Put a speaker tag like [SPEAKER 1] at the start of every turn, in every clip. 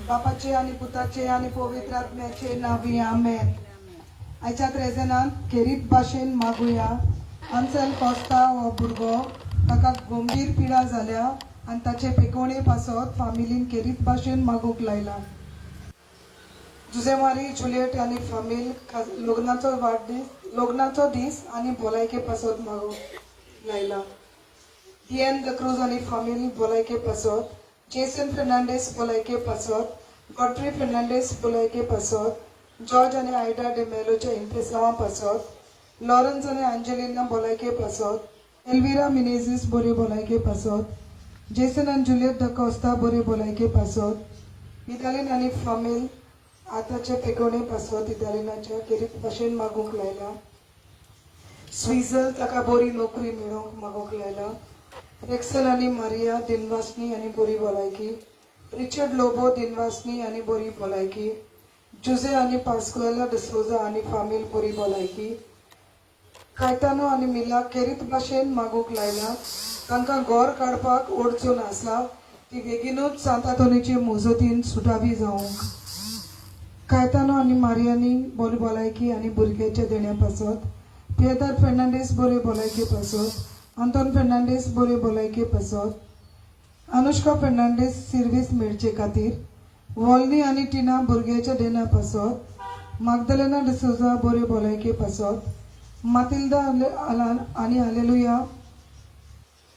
[SPEAKER 1] बापाचे आणि पुताचे आणि पवित्र आत्म्याचे नावी आमेन. आयच्या रेजनान केरीत भाशेन मागुया. अंसल कॉस्ता हो भुरगो ताका गंभीर पिडा जाल्या आनी ताचे पेकोवणे पासत फामिलीन केरीत भाशेन मागूंक लायला. जुझे मारी जुलियट आनी फामील लग्नाचो दीस आनी भलायके पासत मागूंक लायला. डिएन द क्रूज आनी फामील भलायके पासत. जेसन फेर्नांडीस भलायके पासत. गॉड्री फेर्नांडीस भलायके पासत. जॉर्ज आनी आयडा डे मेलोच्या इंतेसावा पासत. लॉरेन्स आनी आंजेलिना भलायके पासत. एल्विरा मिनेझीस बरे भलायके पासत. जेसन आनी जुलियट द कॉस्ता बरे भलायके पासत. इतालीन आनी फामील आतांचे पेकोवणे पासत इतालिनाच्या केरीत भाशेन मागूंक लायला. स्विझल ताका बरी नोकरी मेळोवंक मागूंक लायला. रेक्सल आनी मारिया दिनवासनी आनी बरी भलायकी. रिचर्ड लोबो दिनवासनी आनी बरी भलायकी. जुझे आनी पास्कुएला डिसोजा आनी फामील बरी भलायकी. कायतानो आनी मिला केरीत भाशेन मागूंक लायला. तांकां घर काडपाक ओडचून आसा ती बेगीनूच सांतातोनीचे मोजतीन सुटावी जावंक. कायतानो आनी मारियानी बरी भलायकी आनी भुरग्याच्या देण्या पासत. पियेतर फेर्नांडीस बरे भलायके पासत. आंतोन फेर्नांडीस बरे भलायके पासत. अनुष्का फेर्नांडीस सर्वीस मेळचे खातीर. वॉल्नी आनी टिना भुरग्याच्या देण्या पासत. मागदलेना डिसोजा बरे भलायके पासत. मातिल्दा आनी हालेलुया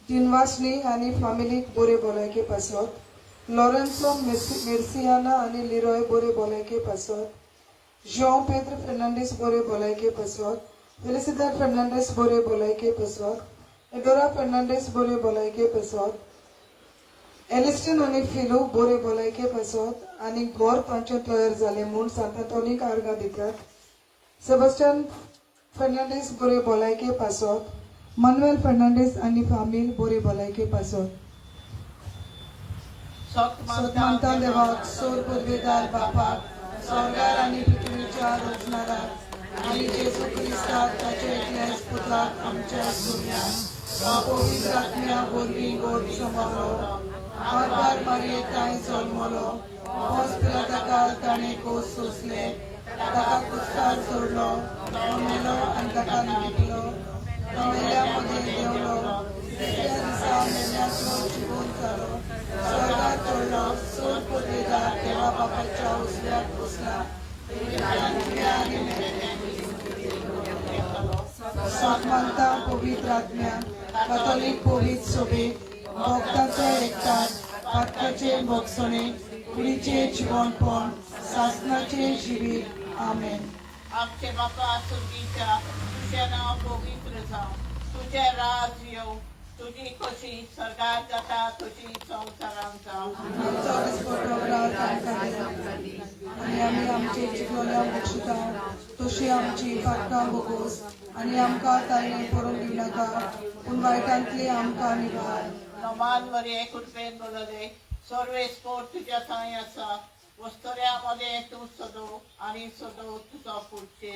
[SPEAKER 1] दिनवासनी आनी फामिलीक बरे भलायके पासत. लॉरेन्सो मेर्सियाना आनी लिरॉय बरे भलायके पासत. जॉन पेद्र फेर्नांडीस बरे भलायके पासत. फेलिसिदाद फेर्नांडीस बरे भलायके पासत. एडोरा फेर्नांडीस बरे भलायके पासत. एलिस्टिन आनी फिलो बरे भलायके पासत आनी घर तांचे तयार जाले म्हूण सांतातोनीक आर्गां दितात. सेबस्टियन फेर्नांडीस बरे भलायके पासत. मानुएल फेर्नांडीस आनी फामील बरे भलायके पासत. सोतमानता देवाक सोर पदवेदार बापाक स्वर्गार आनी पृथ्वीच्या रचणाराक आनी जेजू क्रिस्ताक ताचे एकल्याच पुताक आमच्या सुर्याक पवित्र आत्म्या बोरवी गोड समावलो. आरबार मारयेताय जल्मलो. होस पिलाताका ताणें कोस सोंसले. ताका कुस्तार सोडलो. तो मेलो आनी ताका न्हिदलो. तो मेल्या मध्ये देंवलो. तिसऱ्या दिसा मेल्याचो जिवंत जालो. स्वर्गात चडलो. सोर पदवेदार देवा बापाच्या उजव्याक बसला. सातमानता पवित्र आत्म्या कॅथोलिक पवित्र सभेक भक्तांचो एकठाण पातकाचे भोगसणे कुडीचे जिवणपण सासणाचे जिवीत आमेन.
[SPEAKER 2] आमचे बापा सुर्गीच्या तुझें नांव पवित्र जावं. तुझें राज येवं. तुजी कशी स्वर्गात जाता तशी संवसारांत जावं.
[SPEAKER 1] आमचो दिसपटो रात आमकां दे. आनी आमी आमचे चिकलोल्यांक बक्षिता तशी आमची पातकां भोगोस आनी आमकां तायेन पडूंक दिनाका पूण वायटांतली आमकां निवार.
[SPEAKER 2] नमान मरे कुटुंबेन बोलले सर्वेस्पोर तुझ्या थंय आसा. वस्तोऱ्यामध्ये तूं सदो आनी सदो तुजो पुढचे.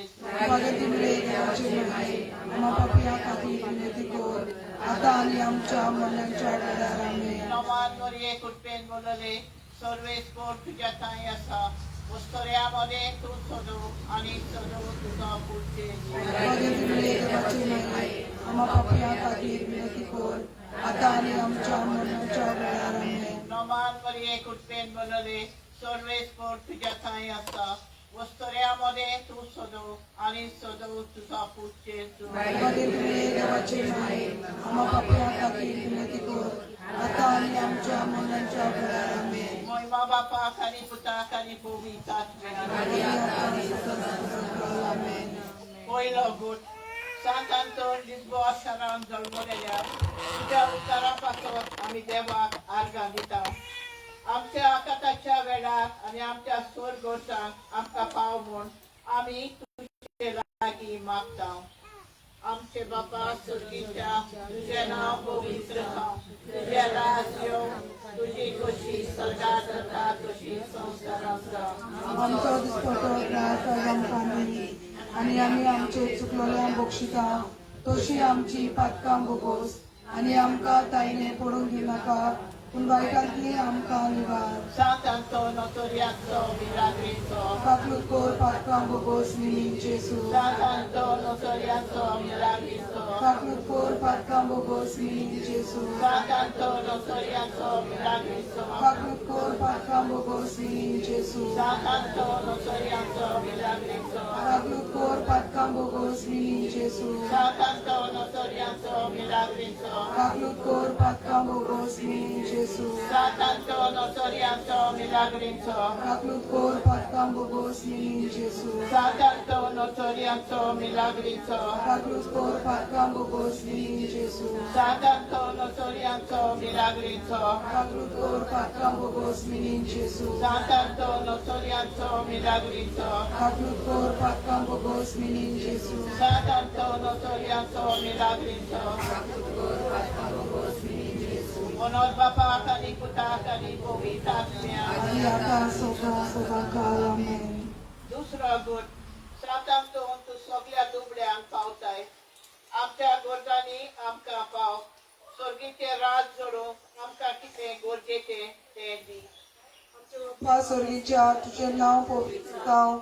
[SPEAKER 1] मागे तिकडे देवाचे महिमे आम्हा पापया खातीर विनंती कर आता आनी आमच्या मरणाच्या वेळार आमेन.
[SPEAKER 2] नमान मरे कुटुंबेन बोलले सर्वेस्पोर तुझ्या थंय आसा. वस्तोऱ्यामध्ये तूं सदो आनी सदो तुजो पुढचे.
[SPEAKER 1] मागे तिकडे देवाचे महिमे आम्हा पापया खातीर विनंती कर आता आनी आमच्या मरणाच्या वेळार आमेन.
[SPEAKER 2] नमान मरे कुटुंबेन बोलले सर्वेस्पोर तुझ्या थंय आसा. वस्तोऱ्यामध्ये तूं सदो आनी सदो तुजो पुढचे.
[SPEAKER 1] मागे तिकडे देवाचे महिमे आम्हा पापया खातीर विनंती कर आता आनी आमच्या मरणाच्या वेळार आमेन.
[SPEAKER 2] महिमा बापाक आनी पुताक आनी पवित्र आत्म्याक. पयलो गूट सांत आंतोन लिस्बोआ शारांत जल्मलेल्या तुझ्या उतारा पासत आमी देवाक आर्गां दिता. आमच्या आकाताच्या वेळार आनी आमच्या स्वर्गोचाक आमकां पाव म्हूण आमी तुजे लागीं मागता. आमचे बापा सुर्गीच्या तुझें नांव पवित्र जावं. तुजें राज येवं. तुजी कशी स्वर्गात जाता तशी संवसारांत जावं.
[SPEAKER 1] आमचो दिसपटो रात आमकां दी आनी आमी आमचे चुकलोल्यांक बक्षिता तशी आमची पातकां भोगोस आनी आमकां तायने पडूंक दिनाका पूण वायटांतली आमकां निवार.
[SPEAKER 2] Santanto, notorianto, milagrinto.
[SPEAKER 1] Kaklut kor patkam bogos minin Jesu.
[SPEAKER 2] Santanto, notorianto, milagrinto.
[SPEAKER 1] Kaklut kor patkam bogos minin Jesu.
[SPEAKER 2] Santanto, notorianto, milagrinto.
[SPEAKER 1] Kaklut kor patkam bogos minin Jesu.
[SPEAKER 2] Santanto, notorianto, milagrinto.
[SPEAKER 1] Kaklut kor patkam bogos minin Jesu.
[SPEAKER 2] Santanto, notorianto, milagrinto.
[SPEAKER 1] Kaklut kor patkam bogos minin Jesu.
[SPEAKER 2] Santanto, notorianto, milagrinto.
[SPEAKER 1] Kaklut kor patkam bogos minin Jesu.
[SPEAKER 2] Santanto, notorianto, milagrinto.
[SPEAKER 1] Kaklut kor patkam bogos minin Jesu.
[SPEAKER 2] Santanto, notorianto, milagrinto.
[SPEAKER 1] Kaklut kor patkam bogos minin Jesu.
[SPEAKER 2] Santanto, notorianto, milagrinto.
[SPEAKER 1] Kaklut kor patkam bogos minin Jesu.
[SPEAKER 2] Santanto, notorianto, milagrinto. Honor Bapa, kani Putra, kani Pământatmea.
[SPEAKER 1] Adi आता सोगा सोगा काल आमेन.
[SPEAKER 2] दुसरा गुण सातांतो तू सगळ्या दुबड्यांक पावताय आमच्या गरजांनी आमकां पाव स्वर्गीचे राज जोडूंक आमकां कितें गरजेचें तें दी
[SPEAKER 1] पप्पा स्वर्गीच्या तुझे नाव पवित्र जावं.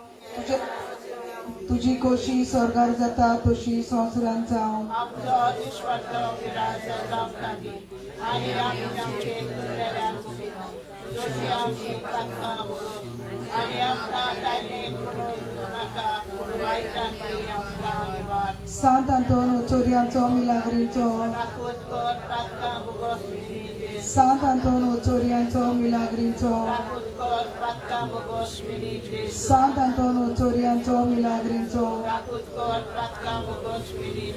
[SPEAKER 1] तुझी कोशी स्वर्गार जाता तशी संवसारांत जावं.
[SPEAKER 2] आमचो दिसपट्टो विराज आमकां दी आनी आमी आमचे दुसऱ्याक जशी आमची पातकां म्हणून आनी आमकां दायलेक पडोवंक नाका वायटांतली आमकां निवार
[SPEAKER 1] सांत आंतोन ओचोरियांचो मिलाग्रीचो.
[SPEAKER 2] राखून कर पातकां भोगोस मिली
[SPEAKER 1] सांत आंतोन ओचोरियांचो मिलाग्रीचो.
[SPEAKER 2] राखून कर पातकां भोगोस मिली
[SPEAKER 1] सांत आंतोन ओचोरियांचो मिलाग्रीचो.
[SPEAKER 2] राखून कर पातकां भोगोस मिली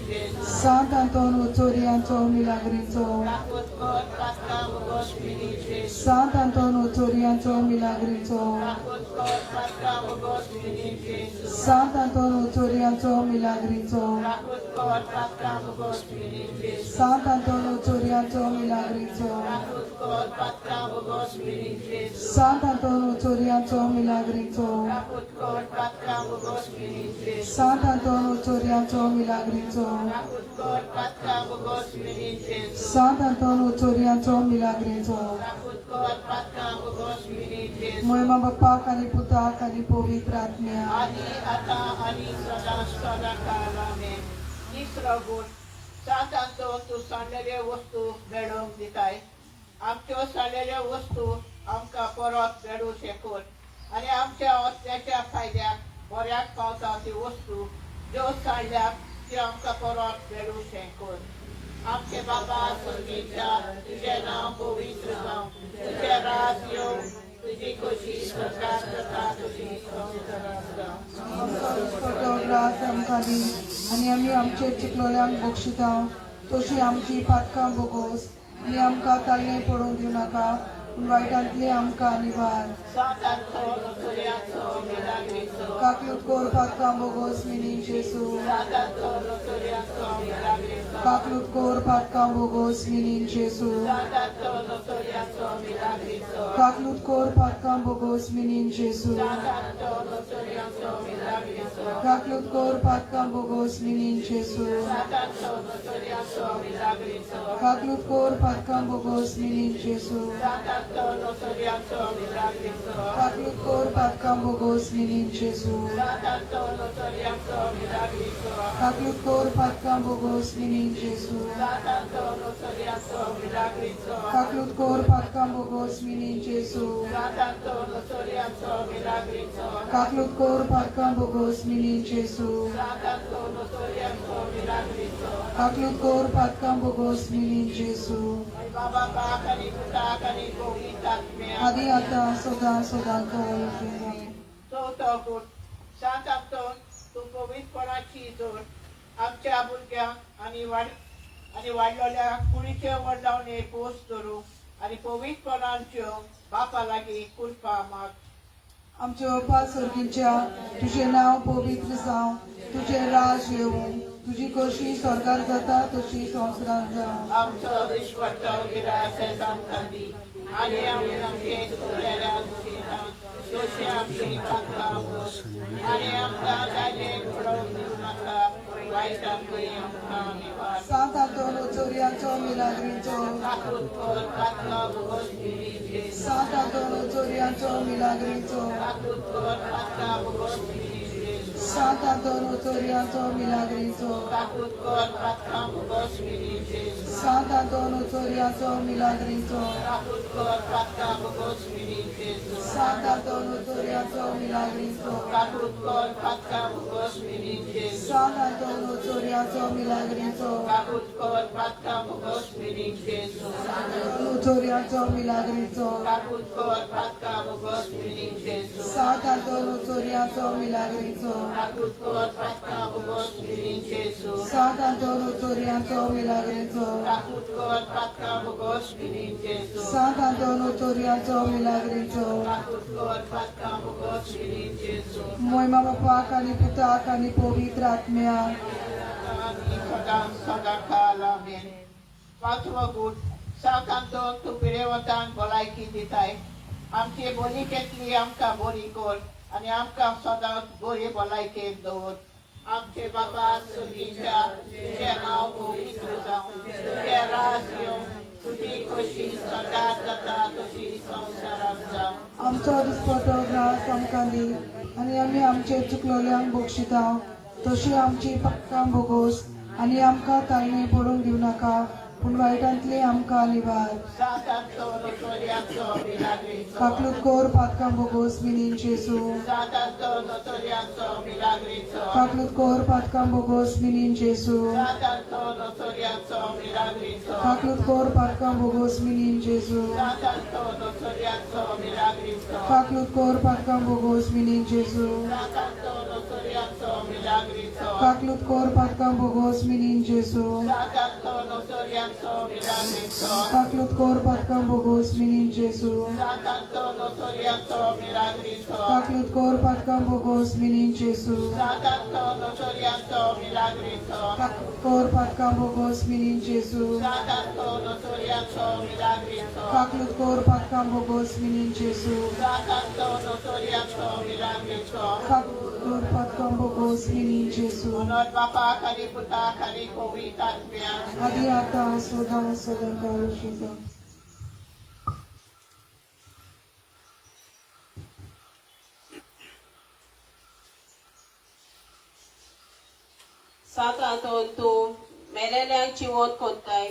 [SPEAKER 1] सांत आंतोन ओचोरियांचो मिलाग्रीचो.
[SPEAKER 2] राखून कर पातकां भोगोस मिली
[SPEAKER 1] सांत आंतोन ओचोरियांचो मिलाग्रीचो.
[SPEAKER 2] राखून कर पातकां भोगोस मिली
[SPEAKER 1] सांत आंतोन ओचोरियांचो मिलाग्रीचो.
[SPEAKER 2] राखून कर पातकां भोगोस मिली
[SPEAKER 1] सांत आंतोन ओचोरियांचो मिलाग्रीचो.
[SPEAKER 2] राखून कर पातकां भोगोस मिली
[SPEAKER 1] सांत आंतोन ओचोरियांचो मिलाग्रीचो.
[SPEAKER 2] राखून कर पातकां भोगोस मिली
[SPEAKER 1] सांत आंतोन ओचोरियांचो मिलाग्रीचो.
[SPEAKER 2] राखून कर पातकां भोगोस मिली
[SPEAKER 1] सांत आंतोन ओचोरियांचो मिलाग्रीचो.
[SPEAKER 2] राखून कर पातकां भोगोस मिली
[SPEAKER 1] महिमा बापाक आनी पुताक आनी पवित्र आत्म्याक.
[SPEAKER 2] आनी आतां आनी सदां काल आमेन. तिसरो गुण सातांचो तूं सांडलेल्यो वस्तू मेळोवंक दिताय आमच्यो सांडलेल्यो वस्तू आमकां परत मेळूं शेकोन आनी आमच्या वस्त्याच्या फायद्याक बऱ्याक पावता ती वस्तू ज्यो सांडल्यात त्यो आमकां परत मेळूं शेकोन आमचे बाबा स्वर्गीच्या तुजें नांव पवित्र जावं तुजें राज येवं तुजी खोशी स्वर्गांत जाता तशी संवसारांत जावं
[SPEAKER 1] फोटो ग्रास आमकां दी आनी आमी आमचे चिकलोल्यांक बक्षिता तशी आमची पातकां बोगोस आनी आमकां ताल्ले पडूंक दिवं नाका पूण वायटांतली आमकां निवार.
[SPEAKER 2] Santanto, notorianto, milagrinto.
[SPEAKER 1] काकलूत कोर पातकां बोगोस मिनी जेसू.
[SPEAKER 2] Santanto, notorianto, milagrinto.
[SPEAKER 1] काकलूत कोर पातकां बोगोस मिनी जेसू.
[SPEAKER 2] Santanto, notorianto, milagrinto.
[SPEAKER 1] काकलूत कोर पातकां बोगोस मिनी जेसू.
[SPEAKER 2] Santanto, notorianto, milagrinto.
[SPEAKER 1] काकलूत कोर पातकां बोगोस मिनी जेसू.
[SPEAKER 2] Santanto, notorianto, milagrinto.
[SPEAKER 1] काकलूत कोर पातकां बोगोस मिनी जेसू.
[SPEAKER 2] Santanto, notorianto, milagrinto.
[SPEAKER 1] काकलूत कोर पातकां बोगोस मिनी जेसू.
[SPEAKER 2] Santanto, notorianto, milagrinto.
[SPEAKER 1] काकलूत कोर पातकां बोगोस मिनी जेसू.
[SPEAKER 2] Santanto, notorianto, milagrinto.
[SPEAKER 1] काकलूत कोर पातकां बोगोस मिनी जेसू.
[SPEAKER 2] Santanto, notorianto, milagrinto.
[SPEAKER 1] काकलूत कोर पातकां बोगोस मिनी जेसू.
[SPEAKER 2] Santanto, notorianto, milagrinto.
[SPEAKER 1] काकलूत कोर पातकां बोगोस मिनी Jesu.
[SPEAKER 2] Baba Bakani Putakani Pământatmea.
[SPEAKER 1] आदि आता सदा काल
[SPEAKER 2] Sotokut, Santanton, तू पवित्रपणाची जोड आमच्या भुरग्यांक आनी वाडलेल्या कुडीचे वडलावणे पोस करूं आनी पवित्रपणान जेवंक बापा लागीं कृपा माग.
[SPEAKER 1] आमचे बापा स्वर्गीच्या तुझे नाव पवित्र जावं तुझे राज येवं तुझी खोशी स्वर्गार जाता तशी संवसारांत जावं.
[SPEAKER 2] आमचो दिसपट्टो गिरास आमकां दी आनी आमी आमचे दुसऱ्याक दिता तशी आमची पातकां आनी आमकां दायलेक पडोवंक दिवं नाका वाईटांतली आमकां निवार
[SPEAKER 1] Santaton Utoriato Milagrito.
[SPEAKER 2] काकूट कर पातका भोगोस मिली जेजू
[SPEAKER 1] Santaton Utoriato Milagrito.
[SPEAKER 2] काकूट कर पातका भोगोस मिली जेजू
[SPEAKER 1] Santaton Utoriato Milagrito.
[SPEAKER 2] काकूट कर पातका भोगोस मिली जेजू
[SPEAKER 1] Santaton Utoriato Milagrito.
[SPEAKER 2] काकूट कर पातका भोगोस मिली जेजू
[SPEAKER 1] Santaton Utoriato Milagrito.
[SPEAKER 2] काकूट कर पातका भोगोस मिली जेजू
[SPEAKER 1] Santaton Utoriato Milagrito.
[SPEAKER 2] काकूट कर पातका भोगोस मिली जेजू
[SPEAKER 1] Utoriato Milagrito.
[SPEAKER 2] काकूट कर पातका भोगोस मिली जेजू
[SPEAKER 1] Santaton Utoriato Milagrito.
[SPEAKER 2] काकूट कर पातका भोगोस मिली जेजू
[SPEAKER 1] Santaton Utoriato Milagrito.
[SPEAKER 2] काकूट कर पातका भोगोस मिली जेजू
[SPEAKER 1] Santaton Utoriato Milagrito.
[SPEAKER 2] काकूट कर पातका भोगोस मिली जेजू
[SPEAKER 1] Mo'y Bapa, kani Puta, kani Pavitra Atmya.
[SPEAKER 2] Amin. पाचवं गुण सावकांतोन तू पिरेवतान भलायकी दिताय आमची बोली घेतली आमकां बरी कर आनी आमकां सदांच बरी भलायकेन दवर आमचे बाबा सुगीच्या तुझें नांव पवित्र जावं तुझें राज येवं तुजी खोशी सदांच जाता तशी संवसारांत जावं
[SPEAKER 1] आमचो दिसपटो ग्रास आमकां दी आनी आमी आमचे चुकलोल्यांक बक्षिता तशी आमची पातकां भोगोस आनी आमकां ताळणी पडूंक दिवं नाका पूण वायटांतली आमकां निवार
[SPEAKER 2] सातांचो नोतोरियांचो मिलाग्रीचो
[SPEAKER 1] काकलूत कोर पातकां भोगोस मिनीन जेसू
[SPEAKER 2] सातांचो नोतोरियांचो मिलाग्रीचो
[SPEAKER 1] काकलूत कोर पातकां भोगोस मिनीन जेसू
[SPEAKER 2] सातांचो नोतोरियांचो मिलाग्रीचो
[SPEAKER 1] काकलूत कोर पातकां भोगोस मिनीन जेसू
[SPEAKER 2] सातांचो नोतोरियांचो मिलाग्रीचो
[SPEAKER 1] काकलूत कोर पातकां भोगोस मिनीन जेसू
[SPEAKER 2] सातांचो नोतोरियांचो मिलाग्रीचो
[SPEAKER 1] काकलूत कोर पातकां भोगोस मिनीन जेसू
[SPEAKER 2] सातांचो नोतोरियांचो मिलाग्रीचो
[SPEAKER 1] काकलूत कोर पातकां भोगोस मिनीन जेसू
[SPEAKER 2] सातांचो नोतोरियांचो मिलाग्रीचो
[SPEAKER 1] काकलूत कोर पातकां भोगोस मिनीन जेसू
[SPEAKER 2] सातांचो नोतोरियांचो मिलाग्रीचो
[SPEAKER 1] काकलूत कोर पातकां भोगोस मिनीन जेसू
[SPEAKER 2] सातांचो नोतोरियांचो मिलाग्रीचो
[SPEAKER 1] काकलूत कोर पातकां भोगोस मिनीन जेसू
[SPEAKER 2] सातांचो नोतोरियांचो मिलाग्रीचो
[SPEAKER 1] काकलूत कोर पातकां भोगोस मिनीन Jesu
[SPEAKER 2] Honor Bapa kari puta kari pavitra आत्म्या
[SPEAKER 1] आदि आता सदा सदाकाळ शिजा
[SPEAKER 3] सातांतून तूं मेलेल्यांक जिवंत कोत्ताय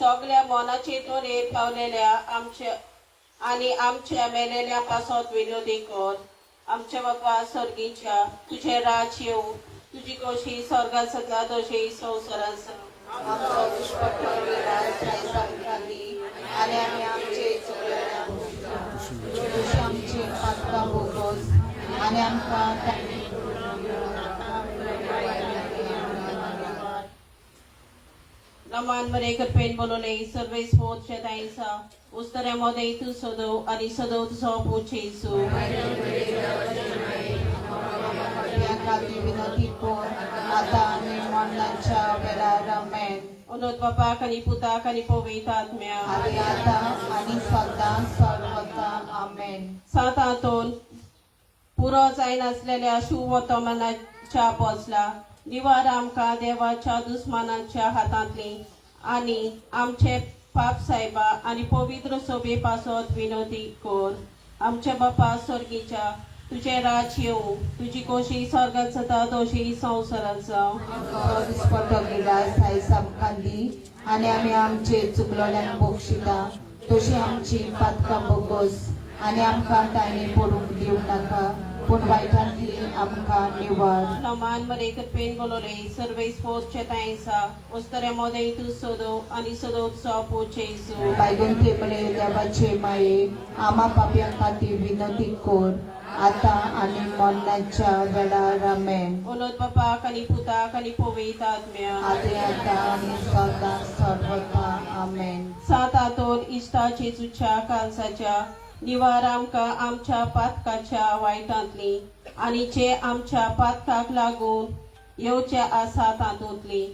[SPEAKER 3] सगळ्या मोनाचे तोरे पावलेल्या आमच्या मेलेल्या पासत विनोदी कर आमच्या बापा सर्गीच्या तुझे राज येवं तुझी कशी स्वर्गात सतला तशी संवसारांत
[SPEAKER 4] आणि आम्ही आमचे आमचे पातकां भोगोस आणि आमकां
[SPEAKER 3] Naman mereka pen bololei service sport shatainsa ustare modei tu sodo ani sodo tu so puchesu
[SPEAKER 4] या खाती विनंती कोण आता आम्ही मरणाच्या वेळार आमेन
[SPEAKER 3] onot bapa kani puta kani povita atmya
[SPEAKER 4] आधी आता आणि सदां सर्वदा आमेन
[SPEAKER 3] सातांतून पुरो जायन असलेल्या शुवर्तमानाच्या पोचला निवार आमकां देवाच्या दुस्मानाच्या हातांतली आनी आमचे पाप सायबा आनी पवित्र सोबे पासत विनोदी कर आमच्या बापा स्वर्गीच्या तुझे राज येवं तुझी कोशी स्वर्गात जाता तशी संवसारांत जावं
[SPEAKER 4] दिसपटो गिरास आयज आमकां दी आनी आमी आमचे चुकलोल्यांक बक्षिता तशी आमची पातकां भोगोस आनी आमकां तांणी पडूंक दिवं नाका पूण वायटांतली आमकां निवार
[SPEAKER 3] Naman mereka pen bololei service sport shatainsa ustare modei tu sodo ani sodo tu so puchesu
[SPEAKER 4] बायगून तेमळे देवाचे माये आम्हा पापयां खातीर विनंती कर आता आणि मरणाच्या वेळार आमेन
[SPEAKER 3] onot bapa kani puta kani povita atmya
[SPEAKER 4] आधी आता आणि सदा सर्वदा आमेन
[SPEAKER 3] सातांतून इष्टा जेजूच्या कालसाच्या निवार आमकां आमच्या पातकाच्या वायटांतली आनी जे आमच्या पातकाक लागून येवचे आसा तातूंतली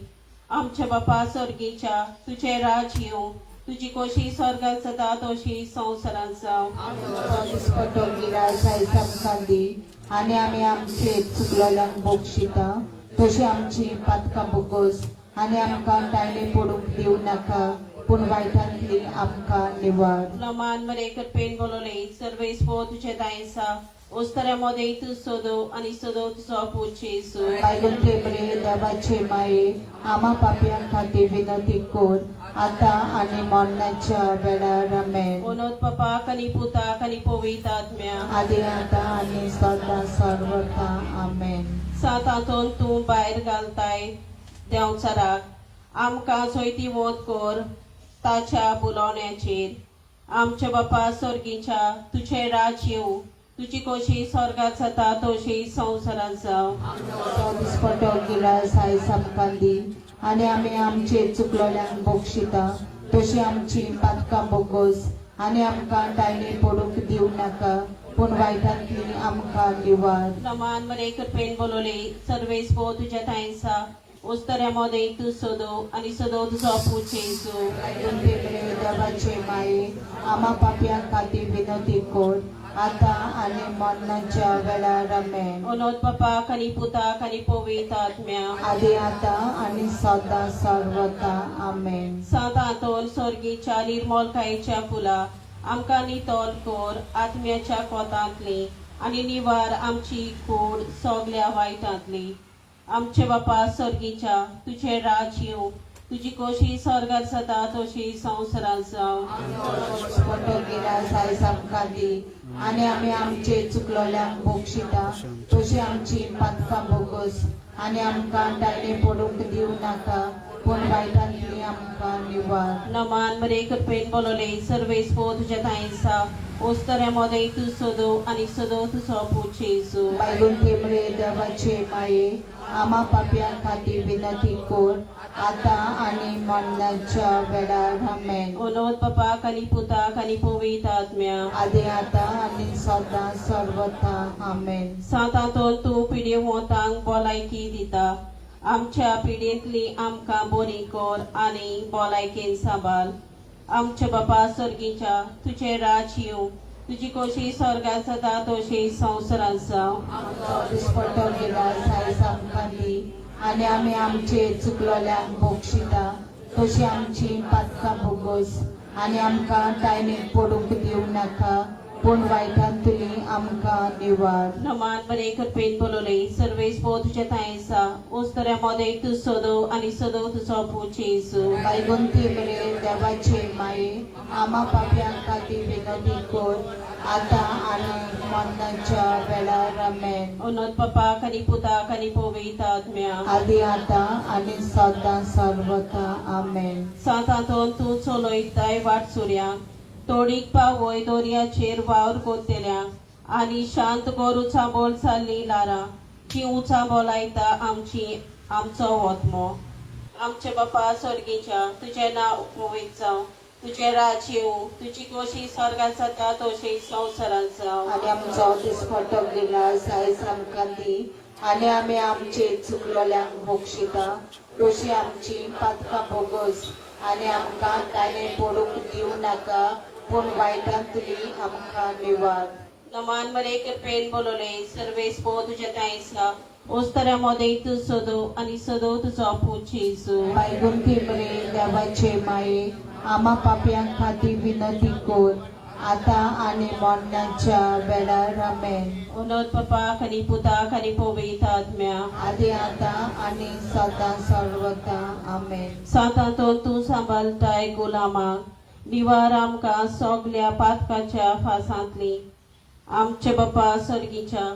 [SPEAKER 3] आमच्या बापा सर्गीच्या तुझे राज येवं तुझी कोशी स्वर्गात जाता तशी संवसारांत जावं
[SPEAKER 4] दिसपटो गिरास आयज आमकां दी आनी आमी आमचे चुकलोल्यांक बक्षिता तशी आमची पातकां बोगोस आनी आमकां तायले पडूंक दिवं नाका पूण वायटांतली आमकां निवाड
[SPEAKER 3] Naman mereka pen bolole serve sport tuce dainsa ostare mode tu sodo ani sodo tu sopu chesu
[SPEAKER 4] Bible बरे देवाचे माये आम्हा पापयां खातीर विनंती कर आता आनी मरणाच्या वेळार आमेन
[SPEAKER 3] onot papa kani puta kani povita atmya
[SPEAKER 4] आदी आता आनी सदा सर्वदा आमेन
[SPEAKER 3] सातातून तू बाहेर घालताय देवचाराक आमकां सोयती वोत कर ताच्या बुलावण्याचेर आमच्या बापा स्वर्गीच्या तुझे राज येऊ तुझी कोशी स्वर्गात जाता तशी संवसारात जाव
[SPEAKER 4] दिसपटो गिरास आयज आमकां दी आनी आमी आमचे चुकलोल्यांक बक्षिता तशी आमची पातकां बोगोस आनी आमकां टायणी पडूंक दिवं नाका पूण वायटांतली आमकां निवाड
[SPEAKER 3] नमान मरेकर पेन बोलोले सर्वे स्पो तुझ्या ताईंसा उस्तऱ्यामध्ये तू सोदो आणि सोदो तुझो पुचेसू
[SPEAKER 4] देवाचे माये आम्हा पापयां खातीर विनंती कर आता आनी मरणाच्या वेळार आमेन
[SPEAKER 3] ओनोत पप्पा कनी पुता कनी पोवीत आत्म्या
[SPEAKER 4] आदी आता आनी सदा सर्वदा आमेन
[SPEAKER 3] सातातोल स्वर्गीच्या निर्मोलकायेच्या फुला आमकां नितोल कोर आत्म्याच्या कोतांतली आणि निवार आमची कूड सगल्या वायटांतली आमचे बापा स्वर्गीच्या तुझे राज येऊ तुझी कोशी स्वर्गात जाता तशी संवसारात जाव
[SPEAKER 4] फोटो गिरास आयज आमकां दी आनी आमी आमचे चुकलोल्यांक बक्षिता तशी आमची पातकां बोगोस आनी आमकां टायणी पडूंक दिवं नाका पूण वायटांतली आमकां निवाड
[SPEAKER 3] नमान मरेकर पेन बोलोले सर्वे स्पो तुझ्या ताईंसा ओस्तऱ्यामध्ये तू सोदो आणि सोदो तुझो पुचेसू
[SPEAKER 4] बायबल तेमरे देवाचे माये आम्हा पापयां खातीर विनंती कर आता आनी मरणाच्या वेळार आमेन
[SPEAKER 3] ओनोत पप्पा कनी पुता कनी पोवीत आत्म्या
[SPEAKER 4] आदी आता आनी सदा सर्वदा आमेन
[SPEAKER 3] सातातोल तू पिढी वोतांक भलायकी दिता आमच्या पिढींतली आमकां बरी कर आनी भलायकेन सांबाळ आमच्या बापा स्वर्गीच्या तुझे राज येऊ तुझी कोशी स्वर्गात जाता तशी संवसारात जाव
[SPEAKER 4] दिसपटो गिरास आयज आमकां दी आनी आमी आमचे चुकलोल्यांक बक्षिता तशी आमची पातकां बोगोस आनी आमकां टायणीक पडूंक दिवं नाका पूण वायटांतली आमकां निवाड
[SPEAKER 3] नमान बरेकर पेन बोलोले सर्वे स्पो तुझ्या ताईंसा ओस्तऱ्यामध्ये तू सोदो आणि सोदो तुझो पुचेसू
[SPEAKER 4] बायबल तेमरे देवाचे माये आम्हा पापयां खातीर विनंती कर आता आनी मरणाच्या वेळार आमेन
[SPEAKER 3] ओनोत पप्पा कनी पुता कनी पोवीत आत्म्या
[SPEAKER 4] आदी आता आनी सदा सर्वदा आमेन
[SPEAKER 3] सातातोन तू चलोयताय वाट सुर्यांक तोडीक पावय दोर्याचेर वावर कोतेल्यांक आनी शांत गोरूचा बोल चालली लारा ती उचा बोलायता आमचो वतमो आमचे बापा स्वर्गीच्या तुझे नाव पवित्र जावं तुझे राज येऊ तुझी कोशी स्वर्गात जाता तशी संवसारात जावं
[SPEAKER 4] आनी आमचो दिसपटो गिरास आयज आमकां दी आनी आमी आमचे चुकलोल्यांक बक्षिता तशी आमची पातकां बोगोस आनी आमकां तायणे पडूंक दिवं नाका पूण वायटांतली आमकां निवाड
[SPEAKER 3] नमान मरेकर पेन बोलोले सर्वे स्पो तुझ्या ताईंसा ओस्तऱ्यामध्ये तू सोदो आणि सोदो तुझो पुचेसू
[SPEAKER 4] बायबल तेमरे देवाचे माये आम्हा पापयां खातीर विनंती कर आता आनी मरणाच्या वेळार आमेन
[SPEAKER 3] ओनोत पप्पा कनी पुता कनी पोवीत आत्म्या
[SPEAKER 4] आदी आता आनी सदा सर्वदा आमेन
[SPEAKER 3] सातातोन तू सांबाळताय गुलामाक निवार आमकां सगल्या पातकाच्या फासांतली आमचे बापा स्वर्गीच्या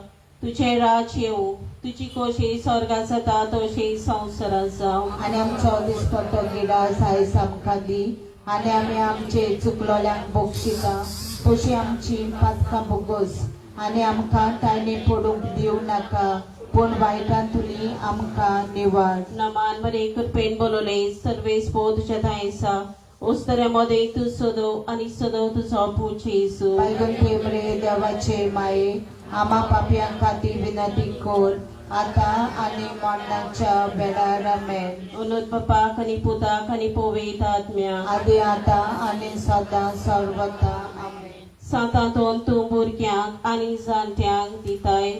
[SPEAKER 3] तुझे राज येऊ तुझी कोशी स्वर्गात जाता तशी संवसारात जावं
[SPEAKER 4] आनी आमचो दिसपटो गिरास आयज आमकां दी आनी आमी आमचे चुकलोल्यांक बक्षिता तशी आमची पातकां बोगोस आनी आमकां टायणी पडूंक दिवं नाका पूण वायटांतली आमकां निवाड
[SPEAKER 3] नमान मरेकर पेन बोलोले सर्वे स्पो तुझ्या ताईंसा ओस्तऱ्यामध्ये तू सोदो आणि सोदो तुझो पुचेसू
[SPEAKER 4] बायबल तेमरे देवाचे माये आम्हा पापयां खातीर विनंती कर आता आनी मरणाच्या वेळार आमेन
[SPEAKER 3] ओनोत पप्पा कनी पुता कनी पोवीत आत्म्या
[SPEAKER 4] आदी आता आनी सदा सर्वदा आमेन
[SPEAKER 3] सातातोन तू भुरग्यांक आनी जाणट्यांक दिताय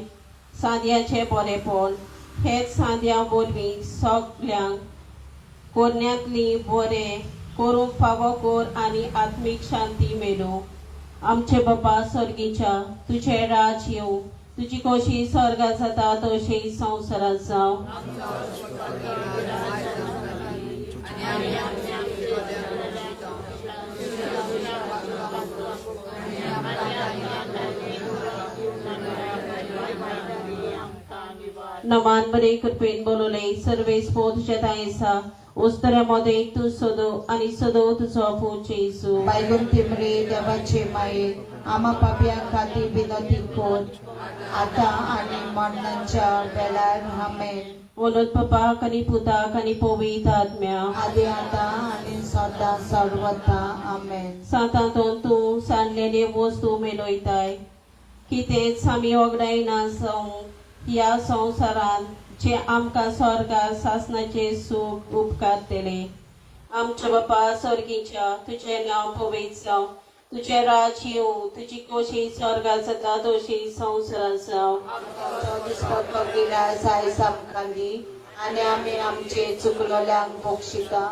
[SPEAKER 3] साद्याचे बरेपण हेच सांद्या बोलवी सगळ्यांक कोरण्यांतली बरें करूंक फावो कोर आनी आत्मीक शांती मेळो. आमचे बापा सर्गीच्या तुझे राज येवं, तुजी खोशी स्वर्गात जाता तशी संवसारात जावं. नमान बरे कृपेन बोलवले सर्वेस तुझ्या दायेसा उस्तऱ्यामध्ये तू सदो आणि सदो तुझो पूज येसू.
[SPEAKER 4] बायगून तिमरे देवाचे माये आम्हा पापयांक खातीर विनंती कोर आता आणि मरणाच्या वेळार आमेन.
[SPEAKER 3] ओलोद पप्पा कनी पुता कनी पवित्र आत्म्या
[SPEAKER 4] आदी आता आणि सदा सर्वथा आमेन.
[SPEAKER 3] सातांतून तू सांडलेले वस्तू मेलयताय कितेंच आमी वगडायना जावं ह्या संवसारान जे आमकां स्वर्गार सासनाचे सूख उपकार दिले. आमच्या बापा स्वर्गीच्या तुझे नांव पवित्र जावं, तुझे राज येवं, तुजी खोशी स्वर्गार जाता तशी संवसारात जावं.
[SPEAKER 4] दिसपट गिराय साय सामखांदी आणि आम्ही आमचे चुकलोल्यांक बक्षिता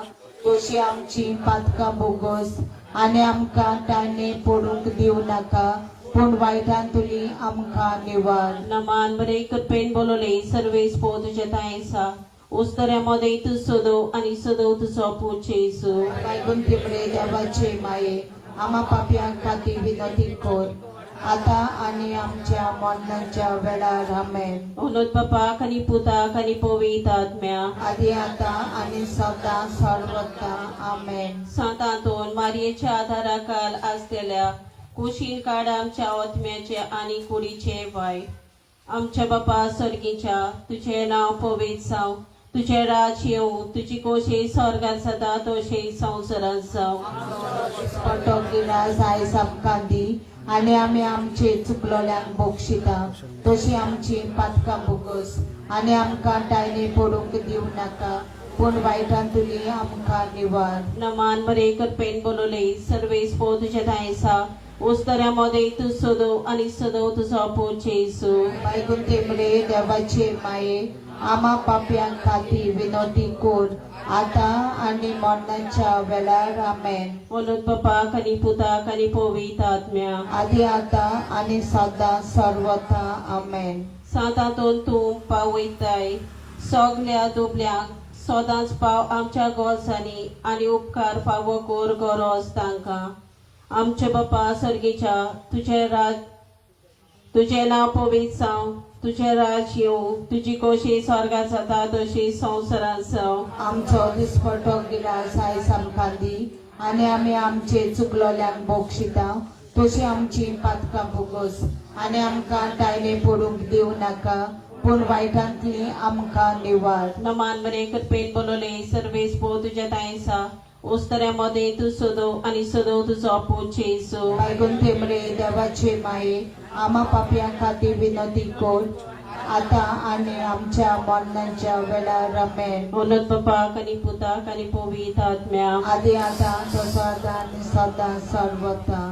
[SPEAKER 4] तशी आमची पातकां बोगस आणि आमकां ताणे पडूंक दिवं नाका पूण वायटान तुली आमकां निवार.
[SPEAKER 3] नमान बरे कृपेन बोलवले सर्वेस तुझ्या दायेसा उस्तऱ्यामध्ये तू सदो आणि सदो तुझो पूज येसू.
[SPEAKER 4] बायगून तिमरे देवाचे माये आम्हा पापयांक खातीर विनंती कोर आता आणि आमच्या मरणाच्या वेळार आमेन.
[SPEAKER 3] ओलोद बापा कनी पुता कनी पवित्र आत्म्या
[SPEAKER 4] आदी आता आणि सदा सर्वथा आमेन.
[SPEAKER 3] सांतांतून मारयेच्या आधाराखाल आसलेल्या कुशीन काड आमच्या आत्म्याचे आणि कुडीचे वाय. आमच्या बापा सर्गीच्या तुझे नांव पवित्र जावं, तुझे राज येवं, तुजी खोशी स्वर्गात जाता तशी संवसारात जावं.
[SPEAKER 4] पटोगिरा जाय सामकांदी आणि आम्ही आमचे चुकलोल्यांक बक्षिता तशी आमची पातकां बोगस आणि आमकां टायने पडूंक दिवं नाका पूण वायटान तुली आमकां निवार.
[SPEAKER 3] नमान बरे कृपेन बोलवले सर्वेस तुझ्या दायेसा उस्तऱ्यामध्ये तू सदो आणि सदो तुझो पूज येसू.
[SPEAKER 4] बायगून तिमरे देवाचे माये आम्हा पापयांक खातीर विनंती कोर आता आणि मरणाच्या वेळार आमेन.
[SPEAKER 3] ओलोद बापा कनी पुता कनी पवित्र आत्म्या
[SPEAKER 4] आदी आता आणि सदा सर्वथा आमेन.
[SPEAKER 3] सांतांतून तू पावयताय सगल्या दुबल्यांक सदांच पाव आमच्या गोरसांनी आणि उपकार फावो कोर गरज तांकां. आमचे बापा सर्गीच्या तुझे नांव पवित्र जावं, तुझे राज येवं, तुजी खोशी स्वर्गात जाता तशी संवसारात जावं.
[SPEAKER 4] आमचो दिसपटो गिरास आय सामकांदी आणि आम्ही आमचे चुकलोल्यांक बक्षिता तशी आमची पातकां बोगस आणि आमकां टायने पडूंक दिवं नाका पूण वायटांतली आमकां निवार.
[SPEAKER 3] नमान बरे कृपेन बोलवले सर्वेस तुझ्या दायेसा उस्तऱ्यामध्ये तू सदो आणि सदो तुझो पूज येसू.
[SPEAKER 4] बायगून तिमरे देवाचे माये आम्हा पापयांक खातीर विनंती कोर आता आणि आमच्या मरणाच्या वेळार आमेन.
[SPEAKER 3] ओलोद बापा कनी पुता कनी पवित्र आत्म्या
[SPEAKER 4] आदी आता तसोच आणि सदा सर्वथा.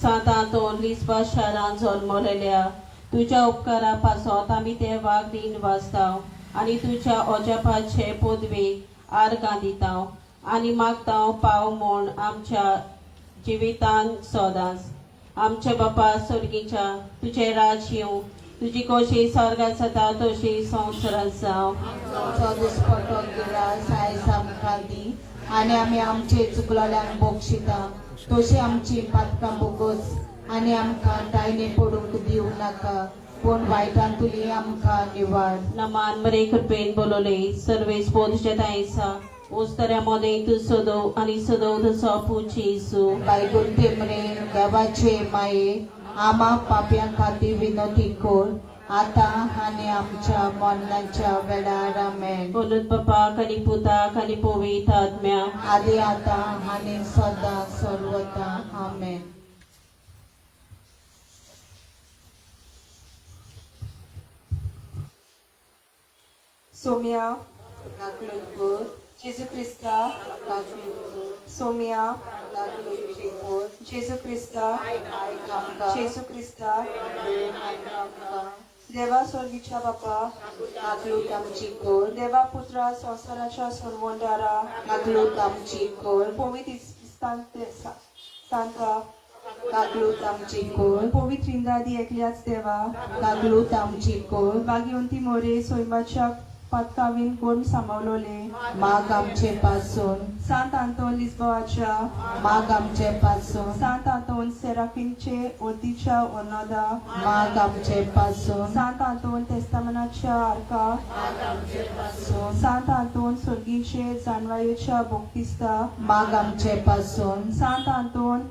[SPEAKER 3] सांतांतून लिस्बा शारांत जल्मलेल्या तुझ्या उपकारा पासत आमी देवाक दिन वाजताव आणि तुझ्या अजापाचे पदवेक आर्गां दिताव आणि मागताव पाव म्हूण आमच्या जिवितान सदांच. आमचे बापा सर्गीच्या तुझे राज येवं, तुजी खोशी स्वर्गात जाता तशी संवसारात जावं.
[SPEAKER 4] दिसपटो गिरास आय सामकांदी आणि आम्ही आमचे चुकलोल्यांक बक्षिता तशी आमची पातकां बोगस आणि आमकां टायने पडूंक दिवं नाका पूण वायटान तुली आमकां निवार.
[SPEAKER 3] नमान बरे कृपेन बोलवले सर्वेस तुझ्या दायेसा उस्तऱ्यामध्ये तू सदो आणि सदो तुझो पूज येसू.
[SPEAKER 4] बायगून तिमरे देवाचे माये आम्हा पापयांक खातीर विनंती कोर आता आणि आमच्या मरणाच्या वेळार आमेन.
[SPEAKER 3] ओलोद बापा कनी पुता कनी पवित्र आत्म्या
[SPEAKER 4] आदी आता आणि सदा सर्वथा आमेन.
[SPEAKER 1] सोम्या
[SPEAKER 4] लागलो कोर
[SPEAKER 1] जेजू क्रिस्ता
[SPEAKER 4] लागलो कोर
[SPEAKER 1] सोम्या
[SPEAKER 4] लागलो कोर
[SPEAKER 1] जेजू क्रिस्ता
[SPEAKER 4] आमकां
[SPEAKER 1] जेजू क्रिस्ता
[SPEAKER 4] आमकां
[SPEAKER 5] देवा स्वर्गीच्या बापा,
[SPEAKER 4] नागलूत आमची कोर,
[SPEAKER 5] देवा पुत्रा संसाराच्या सोडवणारा,
[SPEAKER 4] नागलूत आमची कोर,
[SPEAKER 5] पवित्र सांता,
[SPEAKER 4] नागलूत आमची कोर,
[SPEAKER 5] पवित्र इंद्रादी एकल्याच देवा,
[SPEAKER 4] नागलूत आमची कोर,
[SPEAKER 5] भाग्यवंती मोरे स्वयंपाच्या पातकावीन कोण सांभाळले,
[SPEAKER 4] माग आमचे पासून,
[SPEAKER 5] सांत आंतोन लिस्बोआच्या,
[SPEAKER 4] माग आमचे पासून,
[SPEAKER 5] सांत आंतोन सेराफिनचे ओर्दीच्या ओर्नादा,
[SPEAKER 4] माग आमचे पासून,
[SPEAKER 5] सांत आंतोन तेस्तामनाच्या आर्का, सांत आंतोन स्वर्गीचे जाणवायेच्या बोक्तिस्ता,
[SPEAKER 4] माग आमचे पासून,
[SPEAKER 5] सांत आंतोन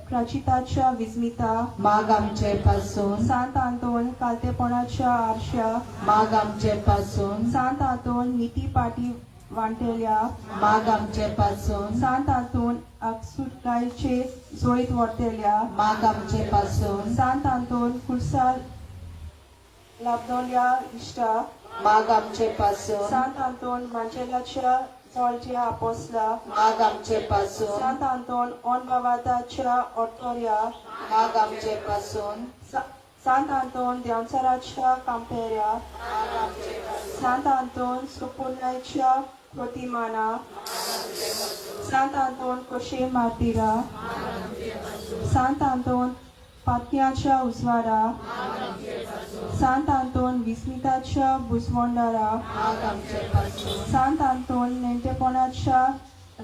[SPEAKER 5] प्राचिताच्या विस्मिता,
[SPEAKER 4] माग आमचे पासून,
[SPEAKER 5] सांत आंतोन कालतेपणाच्या आरशा,
[SPEAKER 4] माग आमचे पासून,
[SPEAKER 5] सांत आंतोन नीती पाटी वांटेल्या,
[SPEAKER 4] माग आमचे पासून,
[SPEAKER 5] सांत आंतोन अक्सुटकायचे जोईत वर्तेल्या,
[SPEAKER 4] माग आमचे पासून,
[SPEAKER 5] सांत आंतोन कुलसाल लाभदोल्या इष्टा,
[SPEAKER 4] माग आमचे पासून,
[SPEAKER 5] सांत आंतोन मांचेलाच्या जवळच्या आपोसला,
[SPEAKER 4] माग आमचे पासून,
[SPEAKER 5] सांत आंतोन ओनबावादाच्या ऑटोरिया,
[SPEAKER 4] माग आमचे पासून,
[SPEAKER 5] सांत आंतोन देवचाराच्या कांपेऱ्या, सांत आंतोन सुपुर्णाच्या प्रतिमाना, सांत आंतोन कोशे मार्तिरा, सांत आंतोन पातक्याच्या उजवारा, सांत आंतोन विस्मिताच्या बुजवंडारा,
[SPEAKER 4] माग आमचे पासून,
[SPEAKER 5] सांत आंतोन नेणटेपणाच्या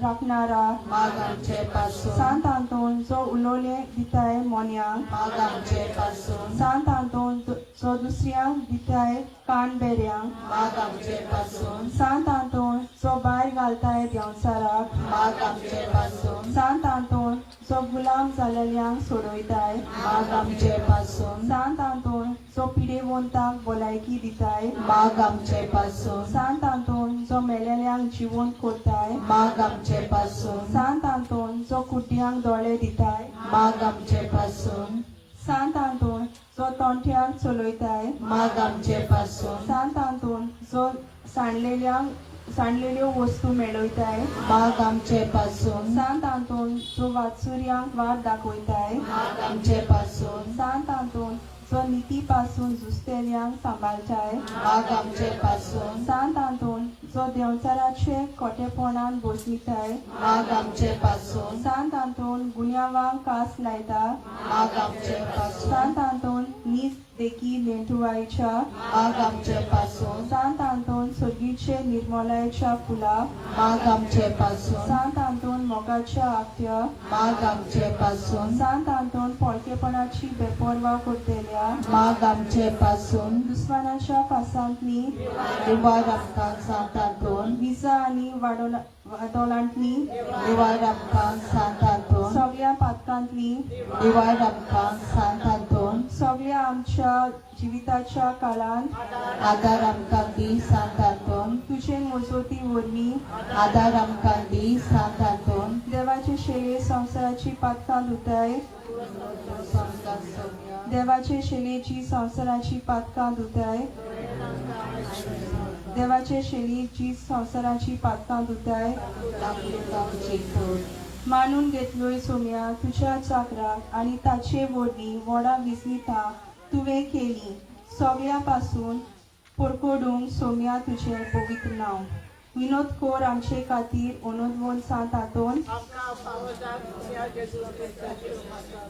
[SPEAKER 5] राखणारा,
[SPEAKER 4] माग आमचे पासून,
[SPEAKER 5] सांत आंतोन जो उलोले दिताय मोन्यांक,
[SPEAKER 4] माग आमचे पासून,
[SPEAKER 5] सांत आंतोन जो दुसऱ्यांक दिताय कान बेऱ्यांक,
[SPEAKER 4] माग आमचे पासून,
[SPEAKER 5] सांत आंतोन जो भायर घालताय देवचाराक,
[SPEAKER 4] माग आमचे पासून,
[SPEAKER 5] सांत आंतोन जो गुलाम जालेल्यांक सोडयताय,
[SPEAKER 4] माग आमचे पासून,
[SPEAKER 5] सांत आंतोन जो पिडेवंतांक भलायकी दिताय,
[SPEAKER 4] माग आमचे पासून,
[SPEAKER 5] सांत आंतोन जो मेलेल्यांक जिवंत करताय,
[SPEAKER 4] माग आमचे पासून,
[SPEAKER 5] सांत आंतोन जो कुड्ड्यांक दोळे दिताय,
[SPEAKER 4] माग आमचे पासून,
[SPEAKER 5] सांत आंतोन जो तोंट्यांक चलयताय,
[SPEAKER 4] माग आमचे पासून,
[SPEAKER 5] सांत आंतोन जो सांडलेल्यो वस्तू मेळयताय,
[SPEAKER 4] माग आमचे पासून,
[SPEAKER 5] सांत आंतोन जो वाचुऱ्यांक वाट दाखयताय,
[SPEAKER 4] माग आमचे पासून,
[SPEAKER 5] सांत आंतोन जो नीती पासून झुजतेल्यांक सांबाळताय,
[SPEAKER 4] माग आमचे पासून,
[SPEAKER 5] सांत आंतोन जो देवचाराचे खोटेपणान बोसमिताय,
[SPEAKER 4] माग आमचे पासून,
[SPEAKER 5] सांत आंतोन गुन्यांवांक कास लायता,
[SPEAKER 4] माग आमचे पासून,
[SPEAKER 5] सांत आंतोन नीज देखी लेंटुवायच्या,
[SPEAKER 4] माग आमचे पासून,
[SPEAKER 5] सांत आंतोन सोगीचे निर्मलायच्या फुला,
[SPEAKER 4] माग आमचे पासून,
[SPEAKER 5] सांत आंतोन मोगाच्या आक्त्या,
[SPEAKER 4] माग आमचे पासून,
[SPEAKER 5] सांत आंतोन पोळकेपणाची बेपरवा करतेल्या,
[SPEAKER 4] माग आमचे पासून,
[SPEAKER 5] दुस्मानाच्या फासांतली,
[SPEAKER 4] निवार आमकां सांतातून,
[SPEAKER 5] विजा आनी वादोलांतली,
[SPEAKER 4] निवार आमकां सांतातून,
[SPEAKER 5] सगळ्या पातकांतली,
[SPEAKER 4] निवार आमकां सांतातून,
[SPEAKER 5] सगळ्या आमच्या जिविताच्या काळांत
[SPEAKER 4] आदार आमकां दी सांतातून,
[SPEAKER 5] तुझे मोजोती वरवीं
[SPEAKER 4] आदार आमकां दी सांतातून,
[SPEAKER 5] देवाचे शेळे संवसाराची पातकां धुताय, देवाचे शेळेची संवसाराची पातकां धुताय, देवाचे शेळेची संवसाराची पातकां धुताय, मानून घेतलोय सोम्या तुझ्या चाकराक आनी ताचे वरवीं व्हडा विस्मिता तुवें केली, सगळ्या पासून परकोडूंक सोम्या तुझे पवित्र नांव. विनोद कोर आमचे खातीर ओनोदवोन सांत आंतोन,
[SPEAKER 2] आमकां फावोजाक तुमच्या जेजू क्रिस्ताची उपासना.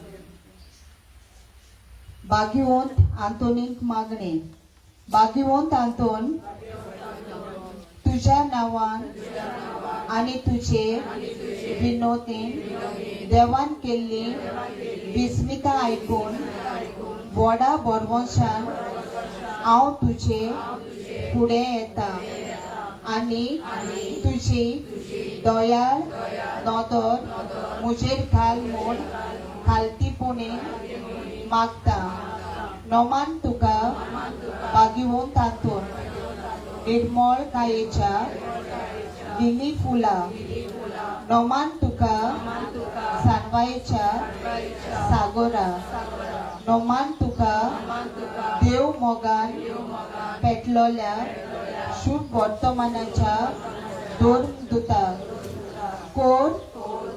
[SPEAKER 4] भाग्यवंत आंतोनीक मागणे. भाग्यवंत आंतोन, तुझ्या नांवान आनी तुजे विनोदेन देवान केल्ली विस्मिता आयकून व्हडा बरवंशान हांव तुजे फुडें येता आनी तुजी दयाळ नदर म्हजेर घाल म्हूण खालतीपणीन मागता. नोमान तुका भाग्यवंत आंतोन, निर्मळ कायेच्या लिली फुलां. नोमान तुका सानवायेच्या सागोरा. नोमान तुका देव मोगान पेटलोल्या शुभ वर्तमानाच्या दोन दुता. कोर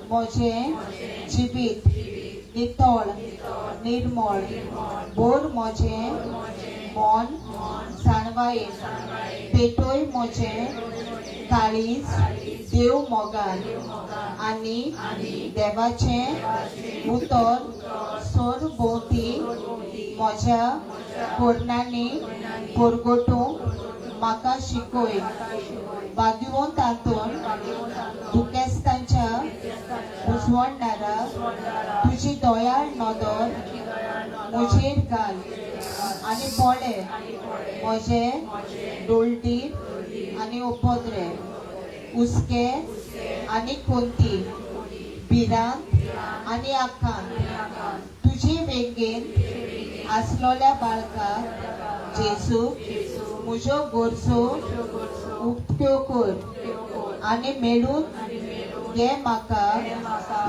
[SPEAKER 4] म्हजें जिवीत नितळ निर्मळ. बोर म्हजें मोन सांडवायेन पेटोय मोचे काळीज देव मोगान आनी देवाचे उतर सोर भोवती म्हज्या कोरणांनी परगटूंक म्हाका शिकय बागुओन तातून दुखेस्तांच्या उजवणदारा तुजी दोयाळ नदर म्हजेर घाल आनी बोळे म्हजे डोलटीर आनी उपद्रे उस्के आनी कोंती भिरांत आनी आखांत तुजे वेगेन आसलोल्या बाळकाक जेजू म्हज्यो गरजो उक्त्यो कर आनी मेळून घे म्हाका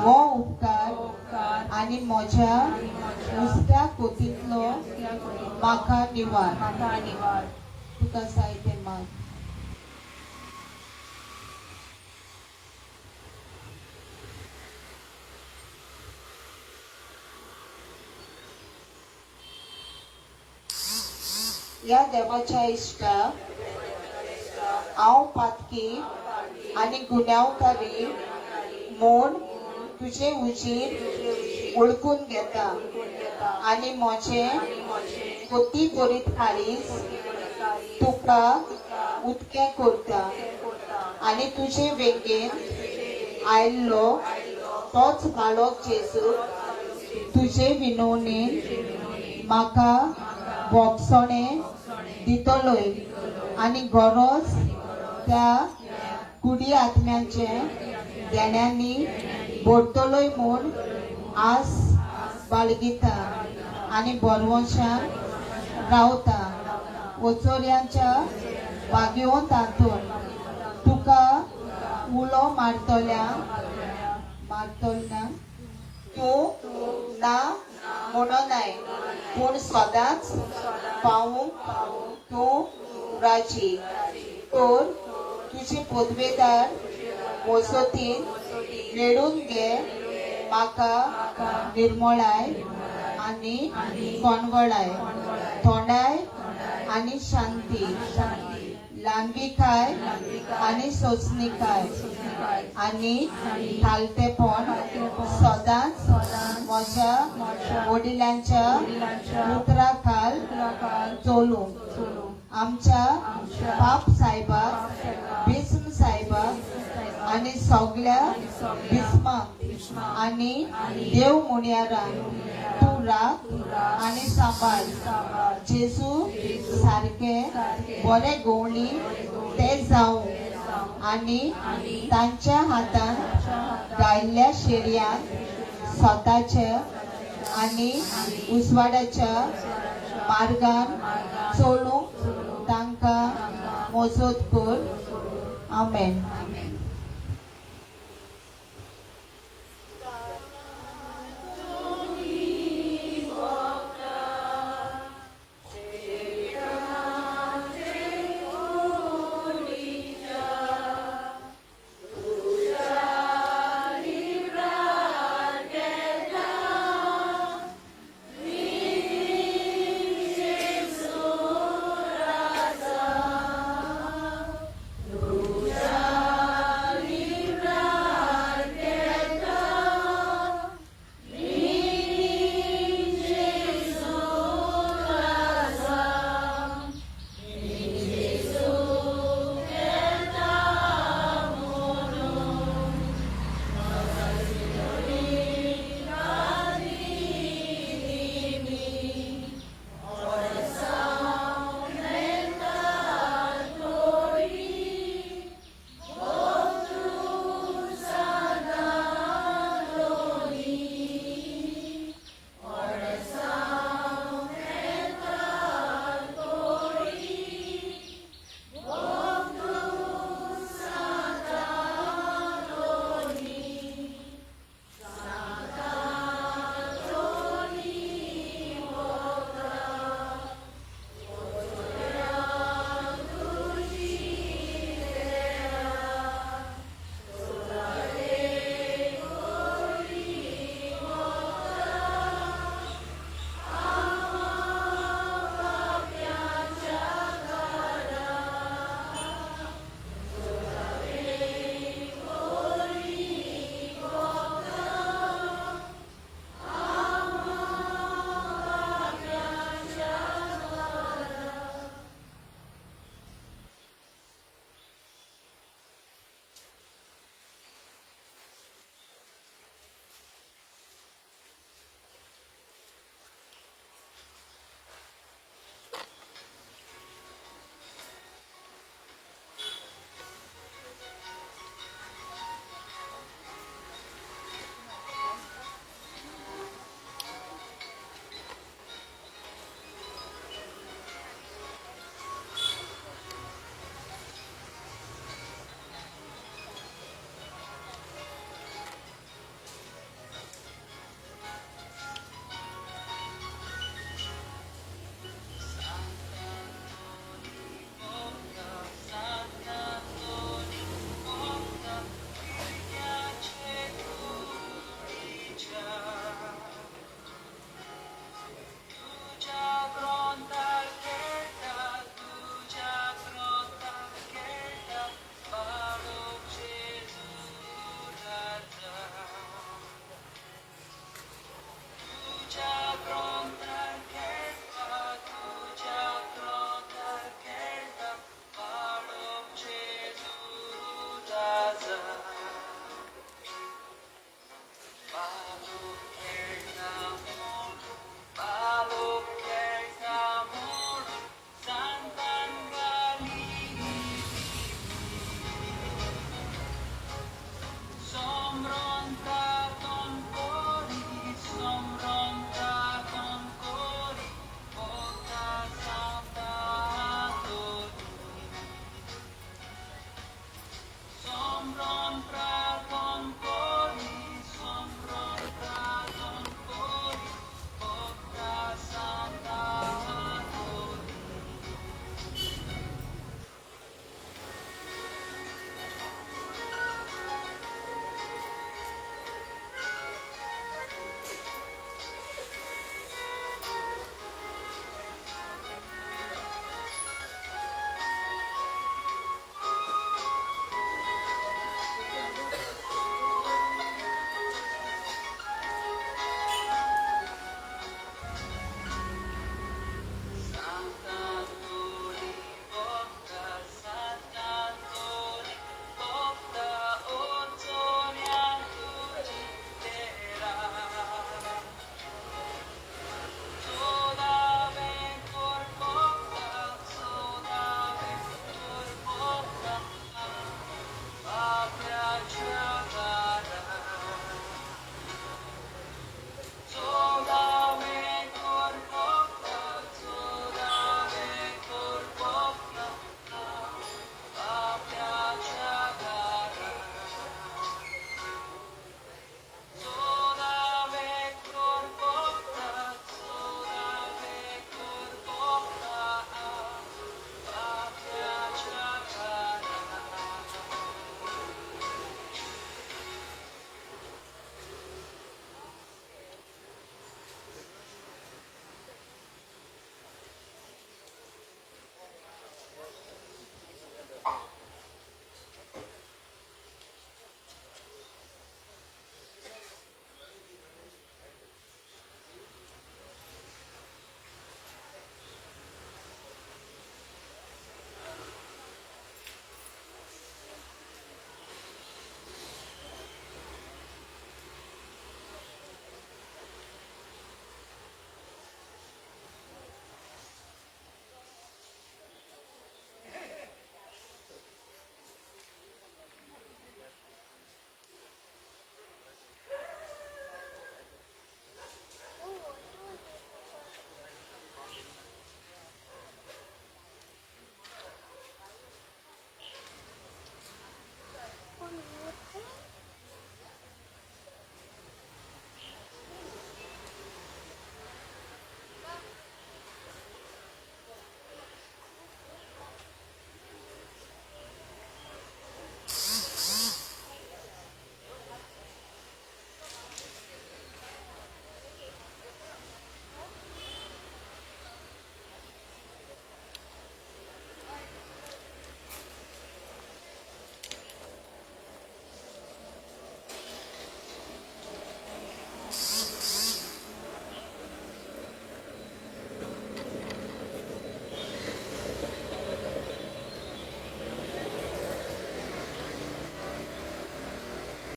[SPEAKER 4] हो उपकार आनी म्हज्या उस्त्या कोतींतलो म्हाका निवार तुका जायते माग या देवाच्या इश्टा हांव पातकी आनी गुन्यांवकारी म्हूण तुजे उजीर वळखून घेता आनी म्हजें कोती बरीत काळीज तुका उदकें करता आनी तुजे वेगेन आयिल्लो तोच बाळक जेजू तुजे विनवणेन म्हाका भोगसणे दितलोय आनी गरज त्या कुडी आत्म्यांचे देण्यांनी भरतलोय म्हूण आस बाळगिता आनी बरवंशान रावता वचोऱ्यांच्या बागेवन तातून तुका उलो मारतल्या तूं ना म्हणनाय पूण सदांच पावूंक तूं राजी तर तुजे पदवेदार वसतीन मेळून घे म्हाका निर्मळाय आनी कोणवळाय थोंडाय आनी शांती लांबीकाय आनी सोंसणीकाय आनी थालतेपण सदांच म्हज्या वडिलांच्या उतराखाल चलूंक आमच्या बाप साहेबाक भीस्म साहेबाक आनी सगळ्या भीस्माक आनी देव मुनियारांक तूं राख आनी सांबाळ जेजू सारके बरे गवळी ते जावं आनी तांच्या हातान गायल्ल्या शेरयान स्वताचे आनी उजवाडाच्या मार्गान चलूंक तांकां मजत कर आमेन.